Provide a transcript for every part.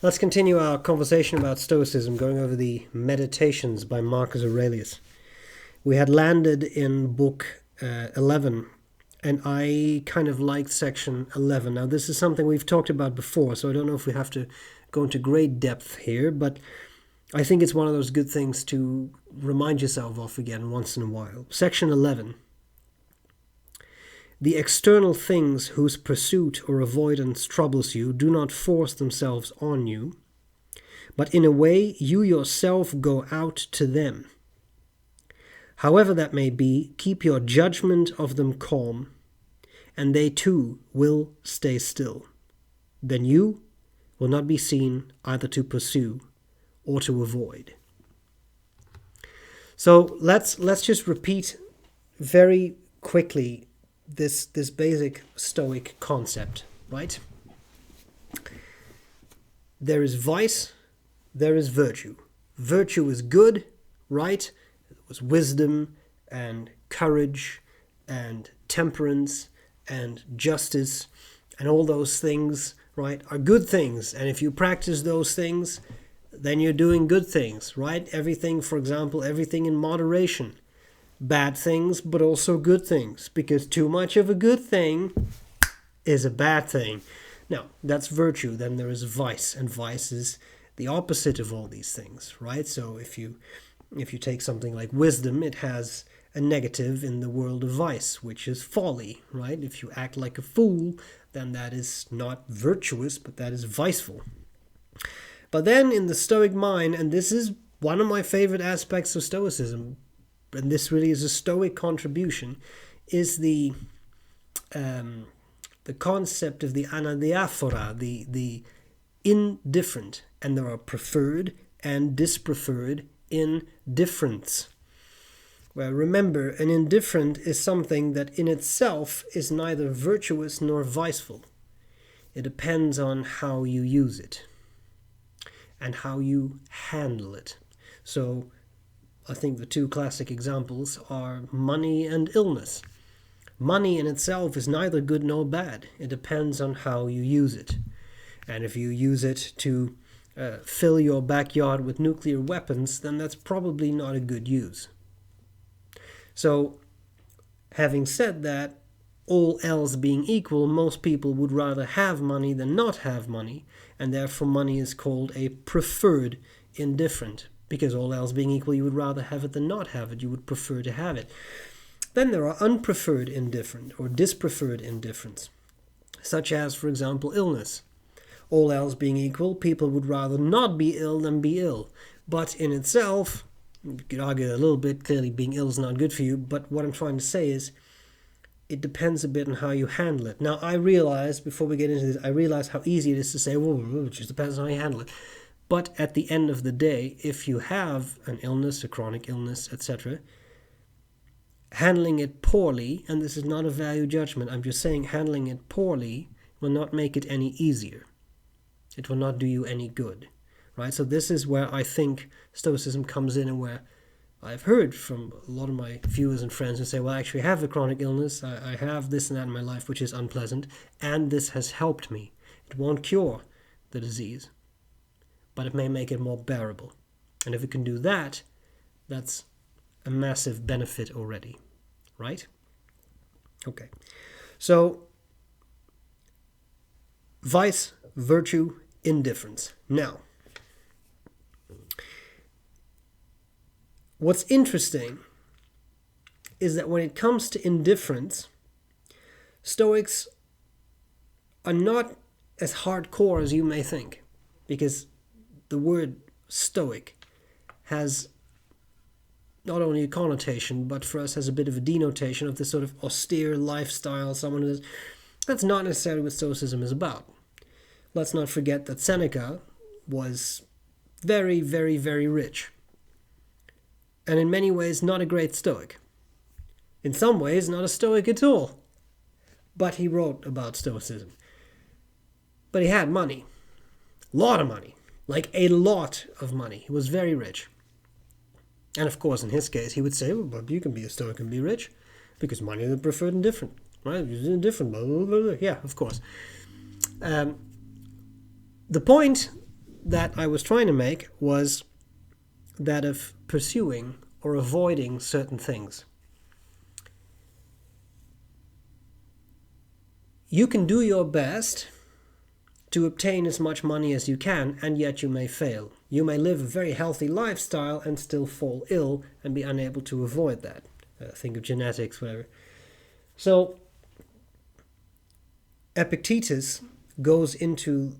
Let's continue our conversation about Stoicism, going over the Meditations by Marcus Aurelius. We had landed in book 11, and I kind of liked section 11. Now, this is something we've talked about before, so I don't know if we have to go into great depth here, but I think it's one of those good things to remind yourself of again once in a while. Section 11. The external things whose pursuit or avoidance troubles you do not force themselves on you, but in a way you yourself go out to them. However that may be, keep your judgment of them calm, and they too will stay still. Then you will not be seen either to pursue or to avoid. So let's just repeat very quickly this basic Stoic concept, right? There is vice, there is virtue. Virtue is good, right? It was wisdom and courage and temperance and justice and all those things, right, are good things. And if you practice those things, then you're doing good things, right? Everything, for example, everything in moderation. Bad things, but also good things, because too much of a good thing is a bad thing. Now, that's virtue. Then there is vice, and vice is the opposite of all these things, right? So if you take something like wisdom, it has a negative in the world of vice, which is folly, right? If you act like a fool, then that is not virtuous, but that is viceful. But then in the Stoic mind, and this is one of my favorite aspects of Stoicism, and this really is a Stoic contribution, is the concept of the anadiaphora, the indifferent, and there are preferred and dispreferred indifference. Well, remember, an indifferent is something that in itself is neither virtuous nor viceful. It depends on how you use it and how you handle it. So I think the two classic examples are money and illness. Money in itself is neither good nor bad. It depends on how you use it. And if you use it to fill your backyard with nuclear weapons, then that's probably not a good use. So, having said that, all else being equal, most people would rather have money than not have money, and therefore money is called a preferred indifferent. Because all else being equal, you would rather have it than not have it. You would prefer to have it. Then there are unpreferred indifferent or dispreferred indifference, such as, for example, illness. All else being equal, people would rather not be ill than be ill. But in itself, you could argue a little bit, clearly being ill is not good for you, but what I'm trying to say is, it depends a bit on how you handle it. Now, I realize, before we get into this, I realize how easy it is to say, well, it just depends on how you handle it. But at the end of the day, if you have an illness, a chronic illness, etc., handling it poorly, and this is not a value judgment, I'm just saying handling it poorly will not make it any easier. It will not do you any good, right? So this is where I think Stoicism comes in, and where I've heard from a lot of my viewers and friends who say, well, I actually have a chronic illness, I have this and that in my life, which is unpleasant, and this has helped me. It won't cure the disease, but it may make it more bearable. And if it can do that, that's a massive benefit already, right? Okay. So, vice, virtue, indifference. Now, what's interesting is that when it comes to indifference, Stoics are not as hardcore as you may think, because the word Stoic has not only a connotation, but for us has a bit of a denotation of this sort of austere lifestyle, someone who is... That's not necessarily what Stoicism is about. Let's not forget that Seneca was very, very, very rich, and in many ways not a great Stoic. In some ways, not a Stoic at all. But he wrote about Stoicism. But he had money. A lot of money. Like a lot of money. He was very rich. And of course, in his case, he would say, well, but you can be a Stoic and be rich, because money is preferred and different. Right? It's indifferent. Blah, blah, blah, blah. Yeah, of course. The point that I was trying to make was that of pursuing or avoiding certain things. You can do your best to obtain as much money as you can, and yet you may fail. You may live a very healthy lifestyle and still fall ill and be unable to avoid that. Think of genetics, whatever. So Epictetus goes into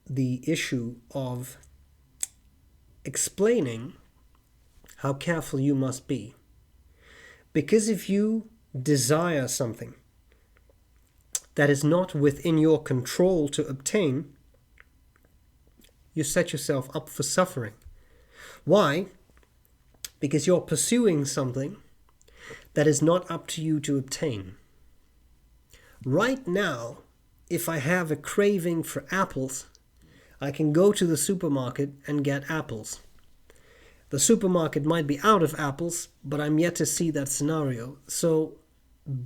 the issue of explaining how careful you must be. Because if you desire something that is not within your control to obtain, you set yourself up for suffering. Why? Because you're pursuing something that is not up to you to obtain. Right now, if I have a craving for apples, I can go to the supermarket and get apples. The supermarket might be out of apples, but I'm yet to see that scenario. So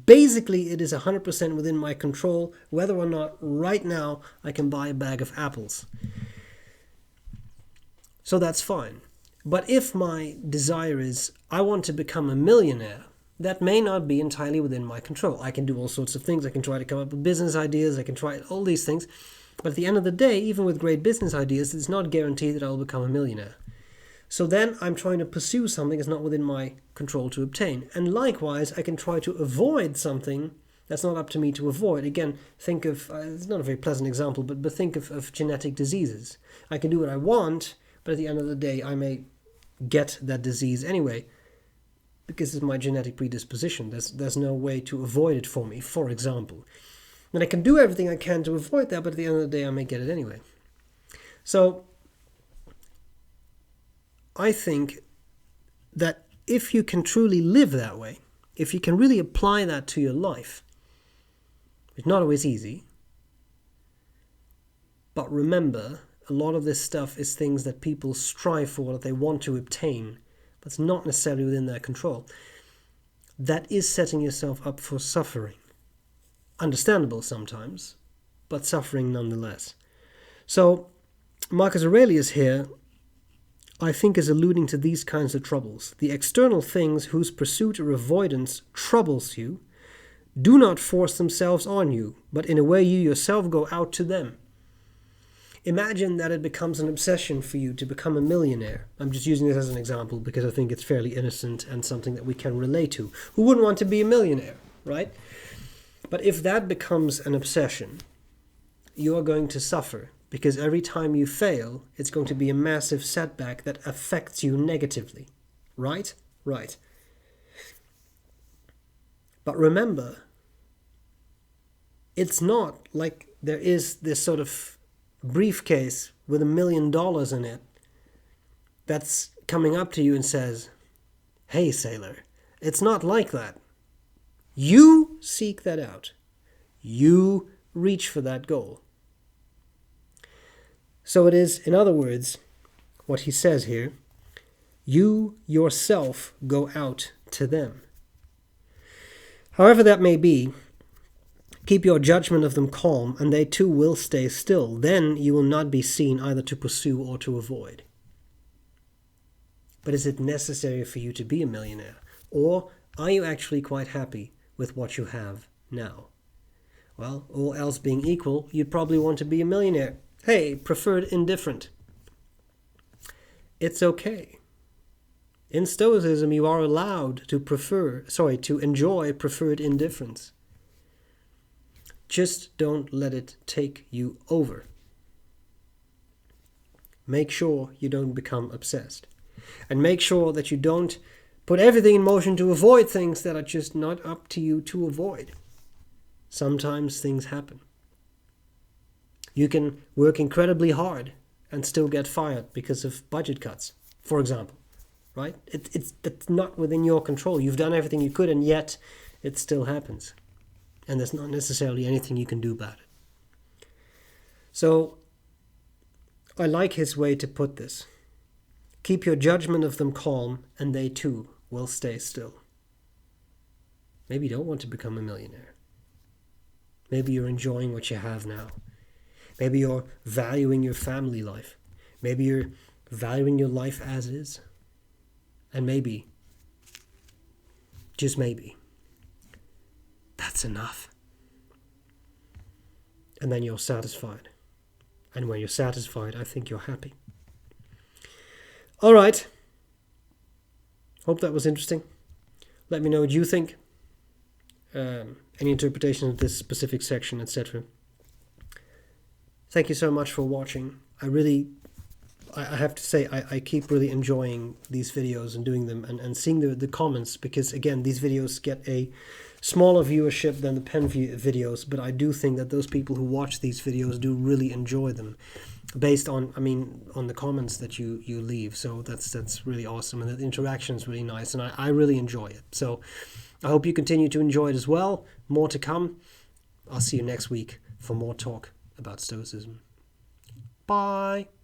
basically, it is 100% within my control whether or not right now I can buy a bag of apples. So that's fine. But if my desire is, I want to become a millionaire, that may not be entirely within my control. I can do all sorts of things. I can try to come up with business ideas. I can try all these things. But at the end of the day, even with great business ideas, it's not guaranteed that I will become a millionaire. So then I'm trying to pursue something that's not within my control to obtain. And likewise, I can try to avoid something that's not up to me to avoid. Again, think of, it's not a very pleasant example, but think of genetic diseases. I can do what I want, but at the end of the day, I may get that disease anyway, because it's my genetic predisposition. There's no way to avoid it for me, for example. And I can do everything I can to avoid that, but at the end of the day, I may get it anyway. So I think that if you can truly live that way, if you can really apply that to your life, it's not always easy, but remember, a lot of this stuff is things that people strive for, that they want to obtain, but it's not necessarily within their control. That is setting yourself up for suffering. Understandable sometimes, but suffering nonetheless. So Marcus Aurelius here, I think, is alluding to these kinds of troubles. The external things whose pursuit or avoidance troubles you do not force themselves on you, but in a way you yourself go out to them. Imagine that it becomes an obsession for you to become a millionaire. I'm just using this as an example because I think it's fairly innocent and something that we can relate to. Who wouldn't want to be a millionaire, right? But if that becomes an obsession, you are going to suffer, because every time you fail, it's going to be a massive setback that affects you negatively. Right? Right. But remember, it's not like there is this sort of briefcase with $1 million in it that's coming up to you and says, "Hey, sailor." It's not like that. You seek that out. You reach for that goal. So it is, in other words, what he says here, you yourself go out to them. However that may be, keep your judgment of them calm, and they too will stay still. Then you will not be seen either to pursue or to avoid. But is it necessary for you to be a millionaire? Or are you actually quite happy with what you have now? Well, all else being equal, you'd probably want to be a millionaire. Hey, preferred indifferent. It's okay. In Stoicism, you are allowed to enjoy preferred indifference. Just don't let it take you over. Make sure you don't become obsessed. And make sure that you don't put everything in motion to avoid things that are just not up to you to avoid. Sometimes things happen. You can work incredibly hard and still get fired because of budget cuts, for example. Right? It's not within your control. You've done everything you could, and yet it still happens. And there's not necessarily anything you can do about it. So I like his way to put this. Keep your judgment of them calm, and they too will stay still. Maybe you don't want to become a millionaire. Maybe you're enjoying what you have now. Maybe you're valuing your family life. Maybe you're valuing your life as is. And maybe, just maybe, that's enough. And then you're satisfied. And when you're satisfied, I think you're happy. All right. Hope that was interesting. Let me know what you think. Any interpretation of this specific section, etc. Thank you so much for watching. I have to say, I keep really enjoying these videos and doing them and seeing the comments, because again, these videos get a smaller viewership than the pen videos, but I do think that those people who watch these videos do really enjoy them, based on, on the comments that you leave. So that's really awesome, and the interaction is really nice, and I really enjoy it. So I hope you continue to enjoy it as well. More to come. I'll see you next week for more talk about Stoicism. Bye.